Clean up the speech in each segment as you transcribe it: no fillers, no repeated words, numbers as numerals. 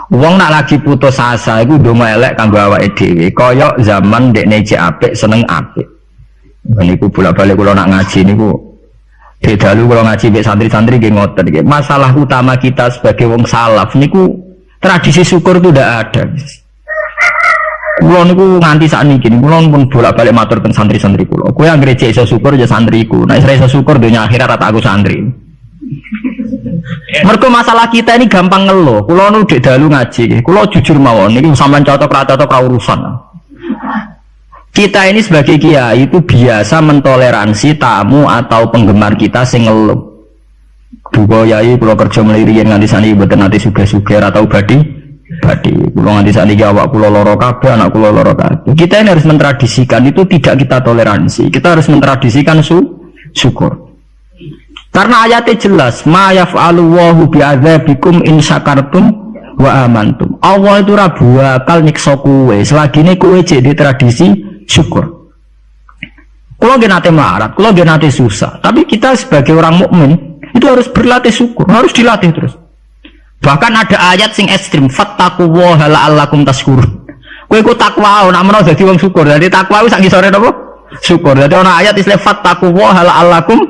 Wong nak lagi putus asa iku ndonga elek kanggo awake dhewe. Kaya zaman ndekne cek apik seneng apik. Niku bolak-balik kula nak ngaji niku dalu kula ngaji mbek santri-santri nggih ngoten nggih. Masalah utama kita sebagai wong salaf niku tradisi syukur itu ndak ada. Kula niku nganti sakniki kula pun bolak-balik matur teng santri-santri kula. Kowe anggere cek iso syukur ya santriku. Nek ora iso syukur dunya akhirat rata aku santri. Mergo masalah kita ini gampang ngeluh. Kula nu dek dalu ngaji, kula jujur mawon niki sampean cocok ra cocok ra urusan. Kita ini sebagai kiai itu biasa mentoleransi tamu atau penggemar kita sing ngeluh. Duga yai kula kerja mliriyen nganti saniki mboten nate sugih-sugih atau badi. Kula nganti saniki awak kula lara kabeh, anak kula lara kabeh. Kita ini harus mentradisikan itu tidak kita toleransi. Kita harus mentradisikan syukur. Karena ayatnya jelas, ma yaf'alu Allahu bi'adzabikum in syakartum wa amantum. Allah itu ra bakal nyiksa kowe selagi kowe jek di tradisi syukur. Kalau nggih nate melarat, kalau nggih nate susah, tapi kita sebagai orang mukmin itu harus berlatih syukur, harus dilatih terus. Bahkan ada ayat sing ekstrim, fattaqullaha la'allakum tashkurun. Kowe iku takwa nek menawa dadi wong syukur. Dadi takwa wis sak ngisore napa? Syukur. Dadi ana ayat istilah fattaqullaha la'allakum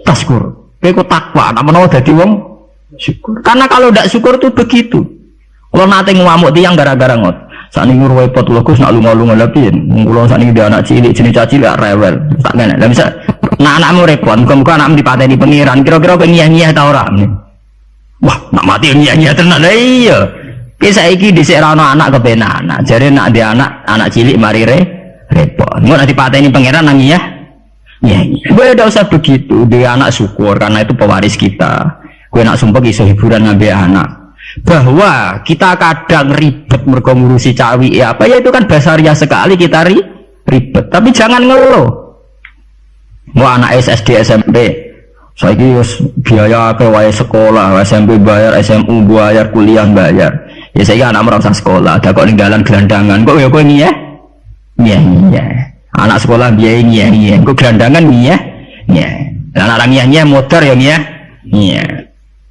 tashkurun. Kowe iku takwa nek menawa dadi wong syukur. Karena kalau ndak syukur itu begitu. Kalau nate ngamuk tiyang gara-gara ngot. Sakniki repot lho Gus nak lunga-lunga lha piye? Kula sakniki dia anak cilik jenis caci lek rewel. Tak kene. Lah bisa nak anakmu repot, muga-muga anakmu dipateni pengiran. Kira-kira kok ngiyah-ngiyah ta ora? Wah, nak mati ngiyah-ngiyah tenan. Lah iya. Ki saiki dhisik ra ana anak kepenak. Jare nak dia anak cilik mari repot. Engko nek dipateni pengiran nang ngiyah. Ngiyah. Kowe ndak usah begitu. Dia anak syukur karena itu pewaris kita. Kowe nak sumpah iso hiburan ngambil anak. Bahwa kita kadang ribet mergo ngurusi cawi apa ya itu kan basariah sekali kita ribet, tapi jangan ngeluh. Mau anak SD SMP saiki wis biaya akeh wae sekolah, SMP bayar, SMU bayar, kuliah bayar. Ya saiki anak merasa sekolah, ada kok ning dalan gelandangan kok ya kowe ngiyeh. Ngiyeh. Anak sekolah biaya ngiyeh. Kok gelandangan ngiyeh. Lah anak ngiyeh motor ya ngiyeh.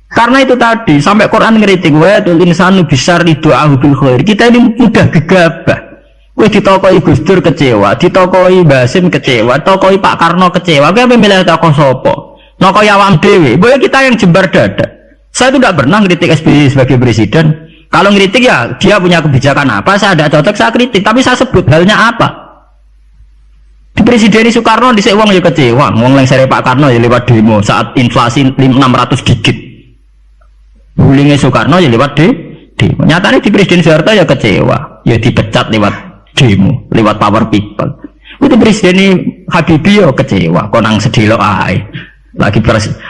Karena itu tadi sampai Quran ngeritik wa tul insanu bisar doa bil khair. Kita ini mudah gegabah. Wis ditokoi Gus Dur kecewa, ditokoi Basim kecewa, tokoi Pak Karno kecewa. Kowe milih toko sapa? Nokoi awam dhewe. Boyo kita yang jembar dada. Saya itu tidak pernah ngeritik SBY sebagai presiden. Kalau ngeritik ya dia punya kebijakan apa, saya tidak cocok saya kritik, tapi saya sebut halnya apa. Di Presiden Soekarno dhisik wong ya kecewa. Wong lengsere Pak Karno ya lewat demo saat inflasi 600 digit. Bulingnya Soekarno ya lewat demo. Nyatanya di Presiden Soeharto ya kecewa, ya dipecat lewat demo, lewat power people. Itu Presiden Habibie ya kecewa, konang sedelo ae. Lagi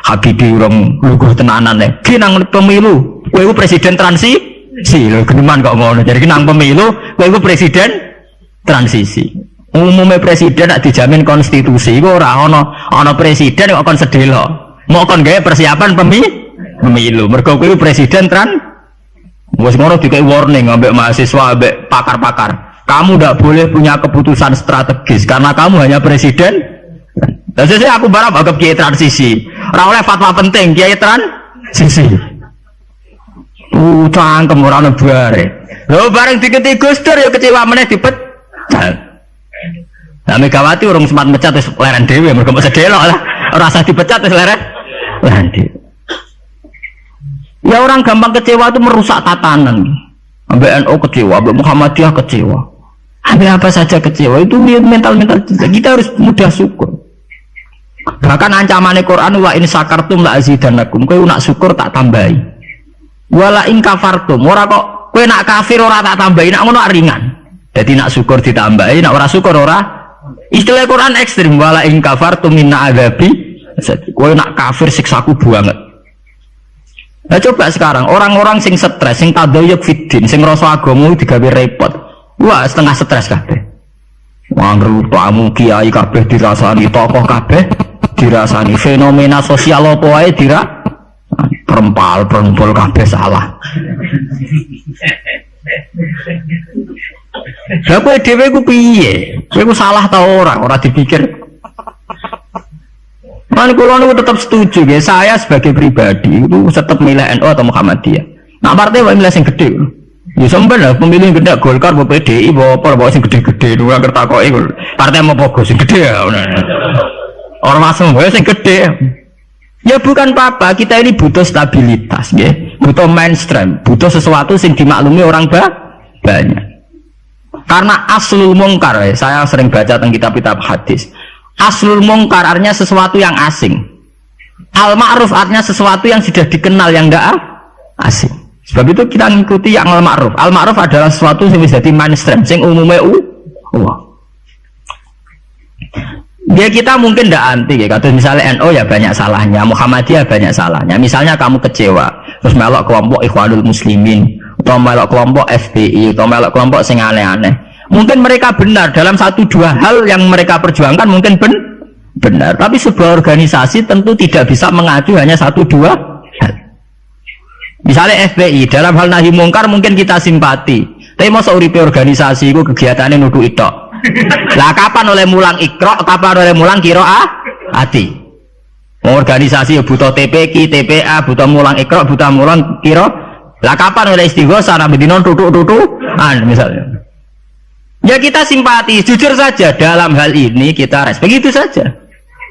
Habibie urung luguh tenanan ya. Nang pemilu, kowe iku presiden transisi. Lho geneman kok ngono. Jadi nang pemilu, kowe iku presiden transisi. Umumnya presiden nak dijamin konstitusi, iku ora ana presiden kok kon sedelo. Mau kon gawe persiapan pemilu, mergo kuwi presiden wis ngono dikei warning ambek mahasiswa ambek pakar-pakar. Kamu tidak boleh punya keputusan strategis karena kamu hanya presiden. Dan saya aku barang anggap kiai transisi. Ora oleh fatwa penting kiai transisi. Cangkem ora ono bare. Lho bareng diketi Gus Dur ya kecewa meneh dipecat. Lah Megawati urung sempat mecat wis leren dhewe mergo sedelok lah. Ora usah dipecat wis leren dhewe. Ya orang gampang kecewa itu merusak tatanan. Sampai NU kecewa, sampai Muhammadiyah kecewa. Sampai apa saja kecewa itu mental-mental kita harus mudah syukur. Bahkan ancaman Quran wa in syakartum la azidannakum. Kowe nak syukur tak tambahi. Wala in kafartum. Ora kok kowe nak kafir ora tak tambahi, nak ngono ringan. Jadi nak syukur ditambahi, nak ora syukur ora. Istilah Quran ekstrim wala in kafartum minna adzabi. Kowe nak kafir siksaku banget. Nah coba sekarang orang-orang sing stres, sing tadayuk fiddin, sing ngrasa agama digawe repot. Wah, setengah stres kabeh. Wah, tamu kiai kabeh dirasani, tokoh kabeh dirasani, fenomena sosial apa wae perempal kabeh salah. Lah kowe dhewe ku piye? Kowe ku salah ta ora dipikir. Kan kalau aku tetap setuju ya, saya sebagai pribadi itu tetap milih NU atau Muhammadiyah. Nah partai milih yang gede. Ya sampean lah pemilih gede Golkar apa PDI apa sing gede-gede ora kertakoki partai mau pogo sing gede ya. Orang masuk sing gede. Ya bukan apa-apa, kita ini butuh stabilitas nggih. Butuh mainstream, butuh sesuatu sing dimaklumi orang banyak. Karena aslul mungkar, saya sering baca tentang kitab-kitab hadis. Aslul mungkar artinya sesuatu yang asing. Al ma'ruf artinya sesuatu yang sudah dikenal yang enggak asing. Sebab itu kita ngikuti yang al ma'ruf. Al ma'ruf adalah sesuatu yang bisa jadi mainstream, sing umumnya ya kita mungkin tidak anti ya, kata misalnya NU ya banyak salahnya, Muhammadiyah banyak salahnya. Misalnya kamu kecewa, terus melok kelompok Ikhwanul Muslimin, atau melok kelompok FPI, atau melok kelompok sing aneh-aneh. Mungkin mereka benar dalam satu dua hal yang mereka perjuangkan mungkin benar. Tapi sebuah organisasi tentu tidak bisa mengacu hanya satu dua hal. Misalnya FPI dalam hal nahi mungkar mungkin kita simpati, tapi masa uripe organisasi itu kegiatannya nuduh itok. Lah kapan oleh mulang ikro, kapan oleh mulang kiroah hati. Organisasi butuh TPQ, TPA, butuh mulang ikro, butuh mulang kiro. Lah kapan oleh istighosah nabi dinon tutuk-tutukan misalnya. Ya kita simpati, jujur saja dalam hal ini kita respect, begitu saja.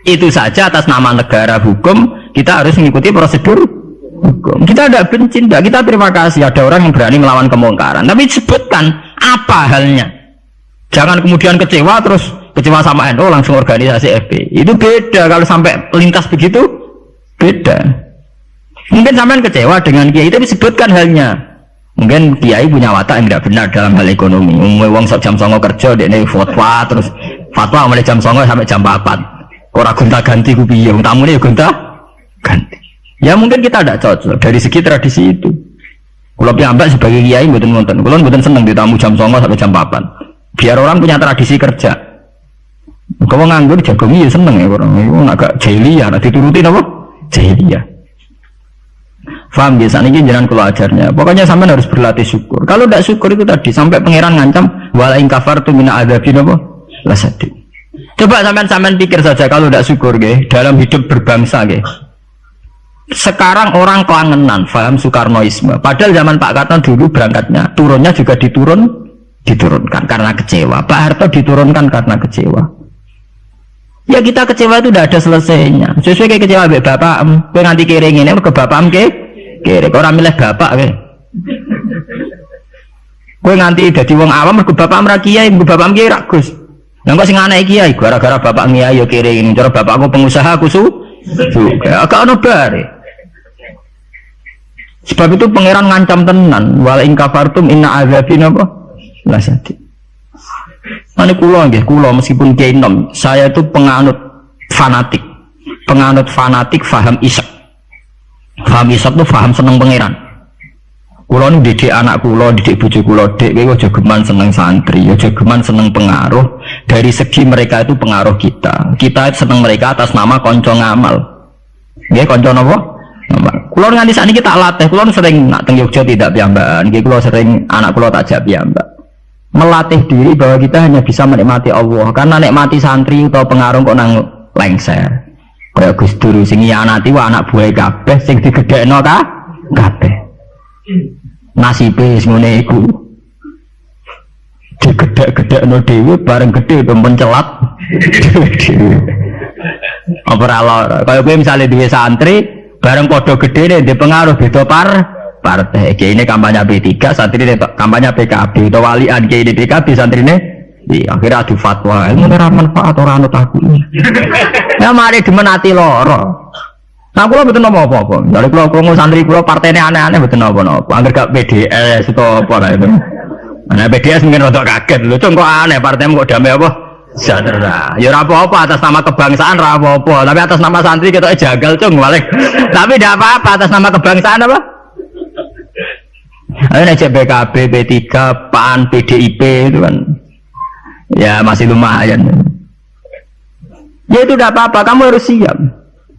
Itu saja atas nama negara hukum kita harus mengikuti prosedur hukum. Kita tidak benci, tidak, kita terima kasih ada orang yang berani melawan kemungkaran. Tapi sebutkan apa halnya. Jangan kemudian kecewa terus kecewa sama NU langsung organisasi FPI. Itu beda kalau sampai lintas begitu beda. Mungkin sampean kecewa dengan kiai tapi sebutkan halnya. Mungkin kiai punya watak yang tidak benar dalam hal ekonomi. Wong sok jam 09.00 kerja dekne fatwa terus fatwa mulai jam 09.00 sampai jam 4. Ora gonta-ganti ku piye wong tamune ya gonta-ganti. Ya mungkin kita tidak cocok dari segi tradisi itu. Kula piyambak sebagai kiai mboten wonten. Kula mboten seneng ditamu jam 09.00 sampai jam 4. Biar orang punya tradisi kerja. Kalau nganggur jagongi ya seneng ya orang. Itu agak jahiliyah, nak diturutin apa? Jahiliyah. Faham biasanya ini jangan kalau ajarnya. Pokoknya sampai harus berlatih syukur. Kalau tidak syukur itu tadi sampai pangeran ngancam wala in kafartu min adzabin apa? Lasadi. Coba sampean pikir saja kalau tidak syukur nggih dalam hidup berbangsa nggih. Sekarang orang kelangenan, paham Soekarnoisme. Padahal zaman Pak Karno dulu berangkatnya, turunnya juga diturunkan karena kecewa. Pak Harto diturunkan karena kecewa. Ya kita kecewa itu tidak ada selesainya. Sesuai kayak kecewa be bapak, kowe nganti kiring ini ke bapak kiring. Orang milih bapak kowe. Kowe nganti dadi wong awam ke bapak mra kiai, ke bapak kiai ra Gus. Lah kok sing aneh kiai gara-gara bapak kiai yo kiring. Cara bapakku pengusaha aku agak ono bare. Sebab itu pangeran ngancam tenan, wala in kafartum inna adzabin apa? Lasati. Mane kula nggih, kula meskipun kiai nom, saya itu penganut fanatik faham isak. Faham isak itu faham seneng pangeran. Kula nu didik anak kula, didik bojo kula, dek kowe aja geman seneng santri, aja geman seneng pengaruh. Dari segi mereka itu pengaruh kita. Kita seneng mereka atas nama kanca ngamal. Nggih, kanca napa? Ngamal. Kula nganti sakniki tak latih, kula sering nak teng Yogya tidak piyambakan. Nggih kula sering anak kula tak jak piyambak. Melatih diri bahwa kita hanya bisa menikmati Allah karena nikmati santri atau pengaruh kok nang lengser kayak Gus Dur sing nyianati wa anak buah kabeh sing digedhekno kabeh nasibe ngene iku digedhek-gedhekno dhewe bareng gedhe mencelat apa ora kaya kowe misale duwe santri bareng padha gedhene ndek pengaruh beda partai. Kiai ini kampanye P3, santri ini kampanye PKB atau walian kiai ini PKB, santri ini akhirnya adu fatwa ilmu ora manfaat ora anut aku ya mari dimenati loro. Nah kula mboten apa-apa dari kula krungu santri kula partene aneh-aneh mboten apa-apa angger gak PDS atau apa lah itu. Nah PDS mungkin rada kaget lho kok aneh partaimu kok damai apa sejahtera ya ora apa-apa atas nama kebangsaan ora apa-apa tapi atas nama santri ketok jagal cung balik tapi tidak apa-apa atas nama kebangsaan apa. Ayo ngecek BKB, P3, PAN, PDIP itu kan ya masih lumayan. Ya itu tidak apa-apa, kamu harus siap.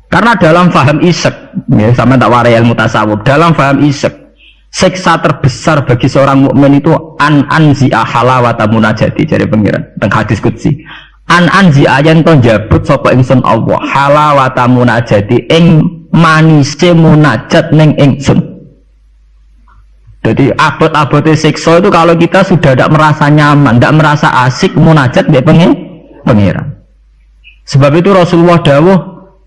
Karena dalam faham isek, ya sama tak warai ilmu tasawuf. Dalam faham isek, siksa terbesar bagi seorang mukmin itu anzi'a halawata munajati dari pengiran teng hadis qudsi. Anzi'a yen to njabut sapa ingsun Allah halawata munajati ing manise munajat ning ingsun. Jadi abot-abotnya siksa itu kalau kita sudah tidak merasa nyaman, tidak merasa asik munajat dia pengiran. Sebab itu Rasulullah dawuh,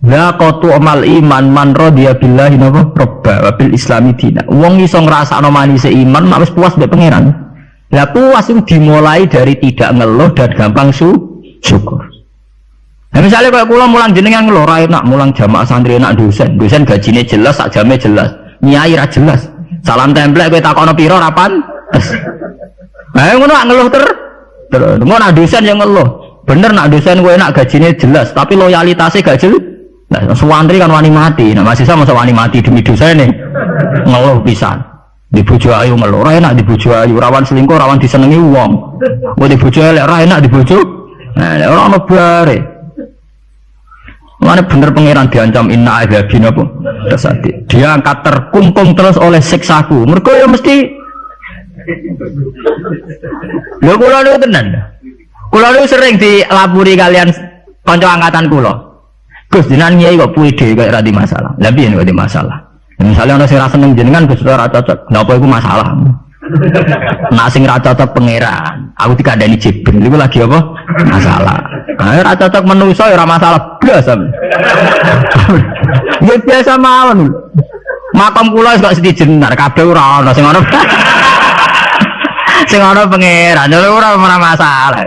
la qatu amal iman man radiya billahi robba wa bil islami dina. Wong iso ngrasakno manise iman mak wis puas mbek pangeran. Lah puas itu dimulai dari tidak ngeluh dan gampang syukur. Nah misalnya kalau kula mulang jenengan ngeluh ra enak, mulang jamaah santri enak dosen gajine jelas, sak jame jelas, nyai ra jelas. Salam templek kowe takono pira ra pantes. Lah ngono nak ngeluh terus ngono dosen yang ngeluh. Bener nak dosen kowe enak gajine jelas, tapi loyalitasnya gak jelas. Nah, santri kan wani mati. Nah, mahasiswa masa wani mati demi dosane. Ngeluh pisan. Di bojo ayu ngeluh, ra enak di bojo ayu, rawan selingkuh, rawan disenengi wong. Kowe di bojo elek ra enak di bojo. Nah, ora ono bare. Mana bener pangeran diancam inna azabina apa? Tasati. Dia angkat terkungkung terus oleh siksaku. Mergo ya mesti. Lho kula niku tenan. Kula niku sering dilapuri kalian kanca angkatan kula. Gus jenengan nyai kok puide kok ora di masalah. Lah piye nek di masalah? Misalnya ana sing ra seneng jenengan Gus ora cocok. Napa iku masalah? Nak sing ra cocok pangeran. Aku dikandani Jibril iku lagi apa? Masalah. Nah, ra cocok manusa ya ora masalah blas. Ya biasa mawon. Makam kula kok sedijenar kabeh ora ana sing ana. Sing ana pangeran ora masalah.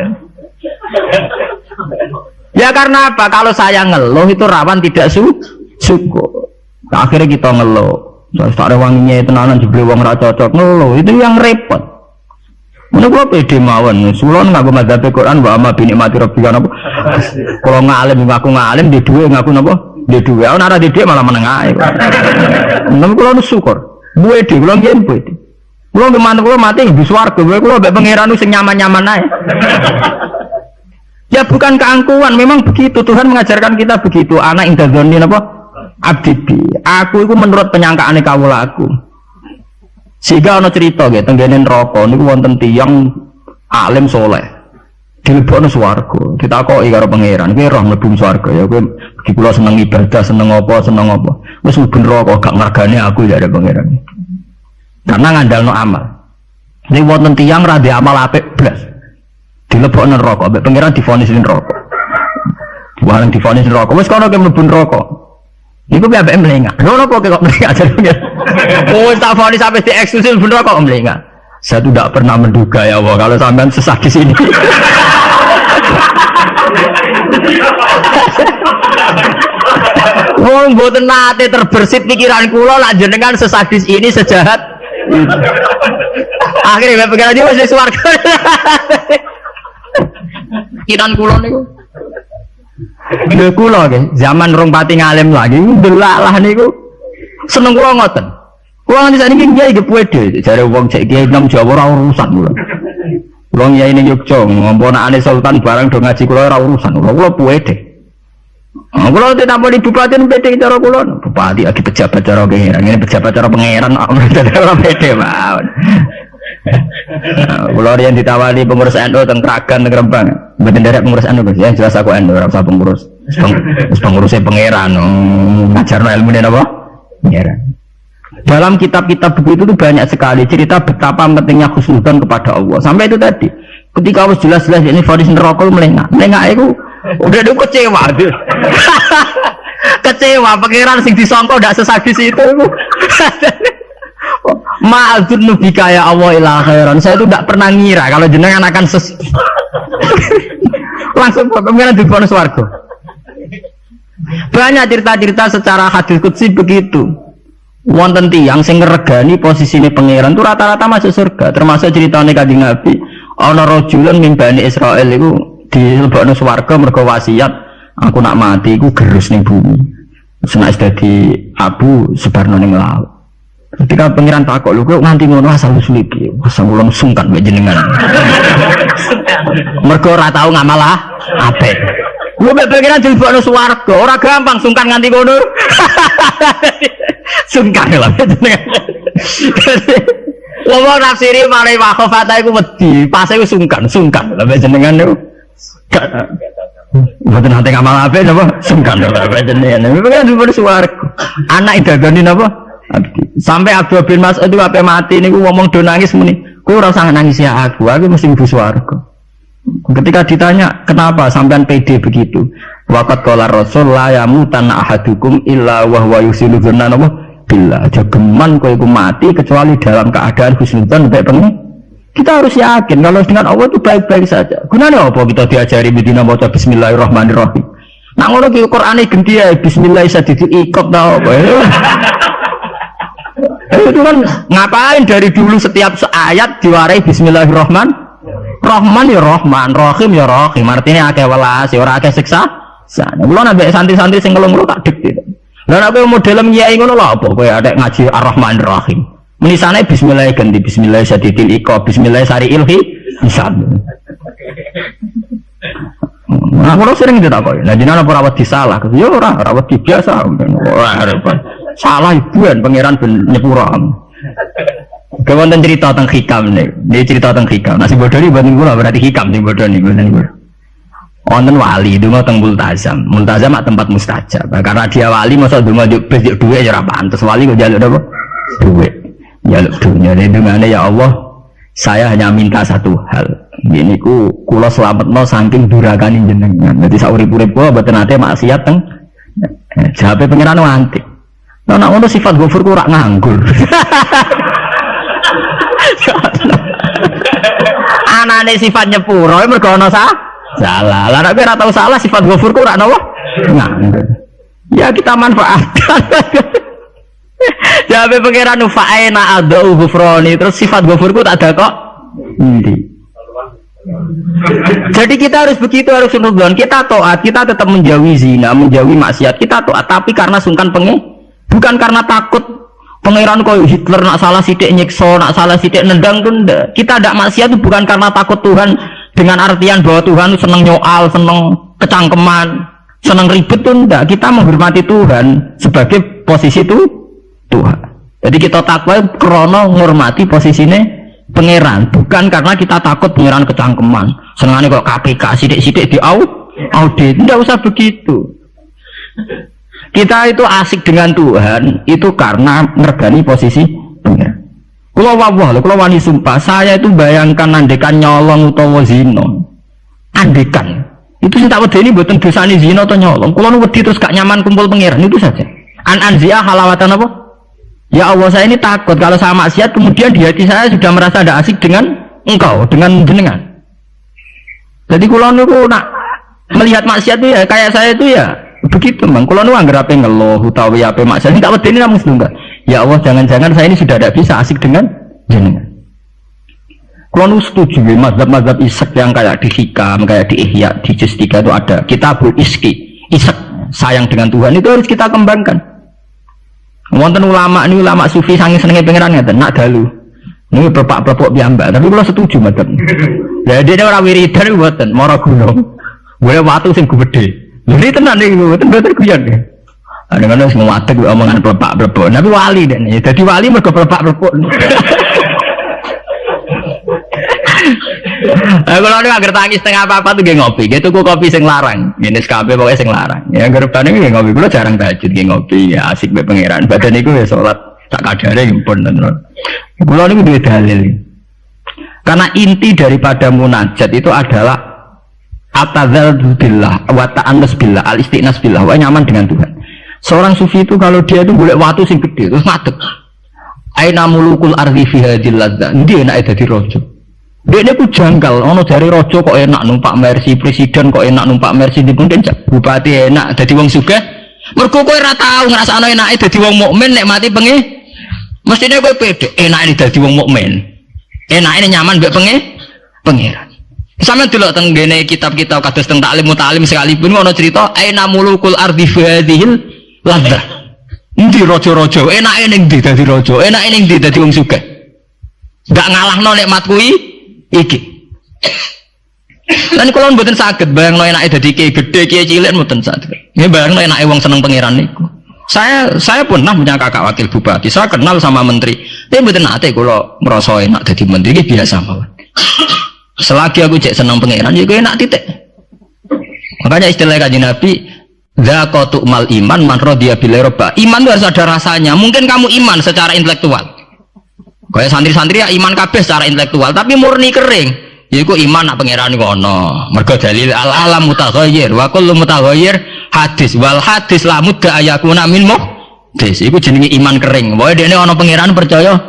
Ya karena apa? Kalau saya ngeluh itu rawan tidak syukur. Nah, akhirnya kita ngeluh. Tak ada wanginya tenanan jebule wong ra cocok ngeluh itu yang repot. Mana gua pede mawon, sulon ngaku madzhab Quran wa amma bi nikmati rabbika napa. Kalau ngalim ngaku ngalim di dhuwit ngaku napa? Di dhuwit. Ana ora di dhuwit malah meneng ae. Nang kula syukur. Buwe di kula ngen buwe. Kula geman kula mati di swarga, kula mbek pangeran sing nyaman-nyaman ae. Ya bukan keangkuhan, memang begitu Tuhan mengajarkan kita begitu. Anak indadzoni napa? Abdi. Aku itu menurut penyangkaane kawula aku. Sehingga ana cerita nggih tenggene neraka niku wonten tiyang alim saleh. Dilebokno swarga. Ditakoki karo pangeran, "Kowe roh mlebu swarga ya kowe iki kula seneng ibadah, seneng apa? Wis mlebu neraka gak ngargane aku ya ada pangeran." Karena ngandalno amal. Nek wonten tiyang ra ndek amal apik blas. Dilebokno neraka, mbek pangeran divonis neraka. Bareng divonis neraka, wis kono ke mlebu neraka. Iku piye ambek mlengak. Lho kok mlengak jarene. Oh, tak vonis sampai di eksklusif bener kok mlengak. Saya tuh tidak pernah menduga ya Allah kalau sampean sesadis ini. Wong mboten nate terbersit pikiran kula lak jenengan sesadis ini sejahat. Akhirnya pikiran dia wis swarga. Pikiran kula niku. Lha kula nggih, zaman rong pati ngalim lagi ndelalah niku. Seneng kula ngoten. Kula nganti sakniki kiai ge pede, jare wong cek kiai nang Jawa ora urusan kula. Kula kiai ning Yogyakarta, ngomponane sultan barang do ngaji kula ora urusan. Kula pede. Kula ditamponi bupati pede cara kula. Bupati lagi pejabat cara pangeran, ngene pejabat cara pangeran ora pede mawon. Kula riyen ditawani pengurus NU teng Kragan teng Rembang. Mboten nderek pengurus NU ya jelas aku NU ora usah pengurus. Pengurusnya pangeran ngajarno ilmune napa? Pangeran. Dalam kitab-kitab buku itu tuh banyak sekali cerita betapa pentingnya khusnudzon kepada Allah. Sampai itu tadi, ketika harus jelas-jelas ini vonis neraka melengak itu udah kecewa. Kecewa pangeran sing disangka ndak sesadis itu. Ma'adzun nubika ya Allah ila khairan. Saya itu tidak pernah ngira kalau jenengan akan langsung pangeran divonis swarga. Banyak cerita-cerita secara hadis qudsi begitu. Wonten tiyang sing ngregani posisine pangeran itu rata-rata masuk surga. Termasuk ceritane Kanjeng Nabi, ana rajulun min Bani Israil iku dilebokno swarga mergo wasiat, aku nak mati iku gerus ning bumi. Senak dadi abu sebarno ning laut. Ketika pangeran takok lho kok nganti ngono asal usul iki, asal kula sungkan mbek jenengan. Mergo ora tau ngamal apik. Lu mbek pangeran dilebokno swarga, ora gampang sungkan nganti ngono. Sungkan lah jenengan. Wong nafsiri mari wakhofata iku wedi, pas iku sungkan lah jenengan niku. Mboten nate ngamal apik napa sungkan lah jenengan. Pangeran dilebokno swarga. Anak idagani napa? Sampai Abdul bin Mas'ud itu apa mati niku ngomong do nangis muni, "Kowe ora usah nangis ya aku mesti mlebu swarga." Ketika ditanya, "Kenapa sampean pede begitu?" Waqat qala Rasul la yamutan ahadukum illa wa huwa yusilu dzanna billah. Jageman kowe iku mati kecuali dalam keadaan husnudzan mbek pengen. Kita harus yakin kalau dengan Allah itu baik-baik saja. Gunanya apa kita diajari Medina maca bismillahirrahmanirrahim. Nak ngono ki Qur'ane genti ya bismillah isa diikot ta apa. Itu kan ngapain dari dulu setiap ayat diwarai bismillahirrahmanirrahim. Rahman ya Rahman, Rahim ya Rahim. Artinya akeh welas, ora akeh siksa. Kula nambah santri-santri sing ngelung tak dik gitu. Lah nek kowe model kiai ngono lho apa kowe adek ngaji Ar-Rahmanir-Rahim. Menisane bismillah ganti bismillah sadidil iqab, bismillah sariil hisab. Nah, kalau sering ditakoki, lah jenengan apa rawat disalah? Ya ora, rawat biasa. Ora repot. Salah ibuan pangeran ben nyepura. Kewonten cerita tentang hikam nih. Dia cerita tentang hikam. Nasi bodoh ini buat kula berarti hikam sing bodoh nih wonten wali donga teng multazam. Multazam mak tempat mustajab. Karena dia wali masa donga duit ya ora pantes. Wali kok njaluk apa? Duit. Njaluk dunya. Dungane ya Allah, saya hanya minta satu hal. Gini kula selametno saking durakane jenengan. Dadi sak urip-urip kula mboten nate maksiat teng jawabe pangeran wanti. Nah, nak ngono sifat ghafur ku ora nganggur. Anane sifat nyepuro mergo ana salah. Lah nek ora tau salah sifat ghafur ku ora napa? Nganggur. Ya kita manfaatkan. Jawabe pangeran fa'ina adzau ghufrani terus sifat ghafur ku tak ada kok. Endi? Jadi kita harus begitu, harus sunudon. Kita taat, kita tetap menjauhi zina, menjauhi maksiat. Kita taat, tapi karena sungkan bukan karena takut pangeran kau Hitler nak salah sidik nyiksa, nak salah sidik nendang tuh ndak. Kita tidak maksiat itu bukan karena takut Tuhan dengan artian bahwa Tuhan seneng nyoal, seneng kecangkeman, seneng ribet tuh ndak. Kita menghormati Tuhan sebagai posisi itu Tuhan. Jadi kita takwa krono menghormati posisinya pangeran, bukan karena kita takut pangeran kecangkeman. Senengane kok KPK sidik-sidik di audit, tidak usah begitu. Kita itu asik dengan Tuhan itu karena mergani posisi pangeran. Kalau wani sumpah, saya itu bayangkan andekan nyolong utawa zina. Andekan itu sing tak wedeni mboten dosane zina atau nyolong. Kalau nu wedi terus gak nyaman kumpul pangeran itu saja. Anzia halawatan apa? Ya Allah, saya ini takut kalau saya maksiat kemudian di hati saya sudah merasa tidak asik dengan engkau, dengan jenengan. Jadi kalau niku nak melihat maksiat itu ya kayak saya itu ya begitu bang. Kalau niku anggere ape ngeluh utawi ape maksiat tak wedeni namun enggak. Ya Allah, jangan-jangan saya ini sudah tidak bisa asik dengan jenengan. Kalau niku setuju mazhab-mazhab isek yang kayak di Hikam, kayak di Ihya, di Juz 3 itu ada Kitabul Iski, isek sayang dengan Tuhan itu harus kita kembangkan. Wonten ulama ini ulama sufi sange senenge pangeran ngeten nak dalu. Ini pepak-pepok piyambak, tapi kula setuju mboten. Lah dene ora wiridan mboten, mara gunung. Boleh watu sing gedhe. Lha iki tenan iki mboten guyon. Ana ngono sing wadeg omongan pepak-pepok. Tapi wali dene. Dadi wali mergo pepak-pepok. Kalau ini agar tangis setengah apa-apa tuh gak ngopi, gitu tuku kopi sing larang, ini SKP pokoknya sing larang. Ya gerupane gak ngopi, gue jarang tahajud gak ngopi, ya asik be pangeran. Badan itu ya sholat tak kadarnya impun tenan. Kalau ini duwe dalil. Karena inti daripada munajat itu adalah atadzal billah, wa ta'annas billah, al-istiqnas billah, wa nyaman dengan Tuhan. Seorang sufi itu kalau dia itu boleh watu sing gede terus ngadeg. Aina mulukul ardi fi hadhil ladzah. Ndi enake dadi raja. Dia ku janggal, ono dari rojo kok enak numpak Mercy, presiden kok enak numpak Mercy, mungkin bupati enak, jadi wong sugih. Mergo kowe ora tau ngrasakno enake dadi wong mukmin nek mati pengen. Mestine kowe pede, enak ini dadi wong mukmin. Enake nyaman mbek pangeran. Sampeyan delok teng ngene kitab-kitab kados teng taklim mutalim sekalipun ono cerita aina mulukul ardi hadhil ladzah. Endi raja-raja, enake ning ndi dadi raja, enake ning ndi dadi wong sugih. Enggak ngalahno nikmat kuwi iki. Lan kula mboten saged bayangno enake dadi kiai gedhe kiai cilik mboten saged. Nggih bayangno enake wong seneng pangeran niku. Saya pernah punya kakak wakil bupati. Saya kenal sama menteri. Tapi mboten nate kula merasa enak dadi menteri iki biasa mawon. Selagi aku cek seneng pangeran ya enak titik. Makanya istilah Kanjeng Nabi Dzaqatu mal iman man radiya billahi robba. Iman itu harus ada rasanya. Mungkin kamu iman secara intelektual. Kayak santri-santri ya iman kabeh secara intelektual, tapi murni kering. Yaiku iman nak pangeran ngono. Mergo dalil al alam mutaghayyir wa kullu mutaghayyir hadis wal hadis la mudda ayakuna min muhdis. Iku jenenge iman kering. Wae dene ana pangeran percaya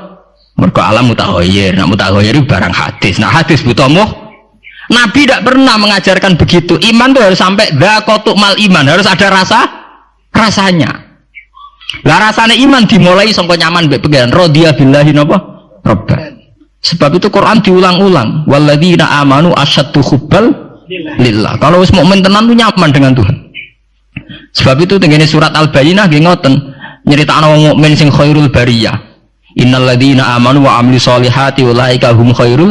mergo alam mutaghayyir. Nah mutaghayyir itu barang hadis. Nah hadis butuh Nabi tidak pernah mengajarkan begitu. Iman itu harus sampai dzaqatu mal iman, harus ada rasanya. Lah rasanya iman dimulai sangka nyaman mbek pangeran radhiya billahi napa robban. Sebab itu Quran diulang-ulang. Walladzina amanu asyaddu hubbal lillah. Kalau wis mukmin tenan tuh nyaman dengan Tuhan. Sebab itu tengene surat Al-Bayyinah nggih ngoten, nyeritakno wong mukmin sing khairul bariyah. Innalladzina amanu wa amilus solihati ulaika hum khairul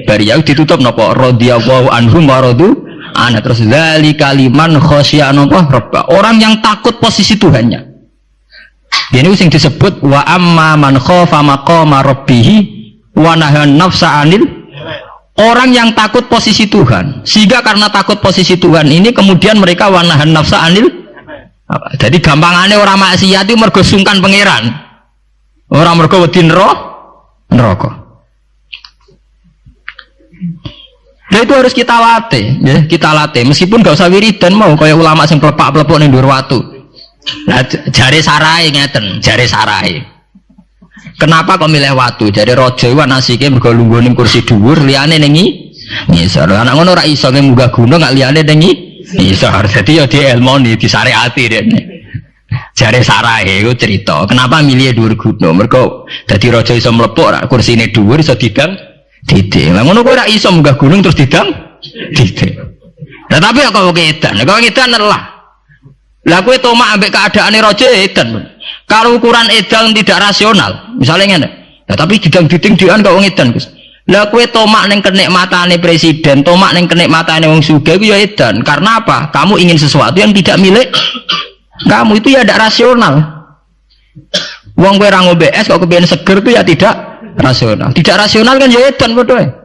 bariyah. Ditutup napa? Radhiyallahu anhum wa radu an. Terus dzalika liman khasyi'a napa? Rabb. Orang yang takut posisi Tuhannya. Ini sing disebut wa amma man khafa maqama rabbih wa nahan nafsa anil. Orang yang takut posisi Tuhan, sehingga karena takut posisi Tuhan ini kemudian mereka wa nahan nafsa anil. Jadi gampangane orang maksiat itu mergo sungkan pangeran. Orang mergo wedi neraka. Nah itu harus kita latih, ya, kita latih. Meskipun gak usah wiridan mau kayak ulama sing pelepak-pelepuk ning dhuwur watu. Nah, jare sarai ngeten, jare sarai. Kenapa kok milih watu? Jadi raja iku nasike mergo lungguh ning kursi dhuwur, liyane ning ngisor. Anak ngono ora iso munggah gunung gak liyane ning ngisor. Dadi ya dielmoni, disyariati dene. Jare sarai iku cerita. Kenapa milih dhuwur gunung? Mergo dadi raja iso mlepuk kursine dhuwur iso didang didik. Lah ngono kok ora iso munggah gunung terus didang didik. Lah tapi kok edan lah. Lah kowe tomak ambek keadaane raja edan. Kalau ukuran edan tidak rasional, misalnya ngene. Lah tapi didang-diding dian kok wong edan, Gus. Lah kowe tomak ning kenikmatane presiden, tomak ning kenikmatane wong sugih iku ya edan. Karena apa? Kamu ingin sesuatu yang tidak milik kamu, itu ya tidak rasional. Wong kowe ra ngombe es kok kepengin seger itu ya tidak rasional. Tidak rasional kan ya edan padha.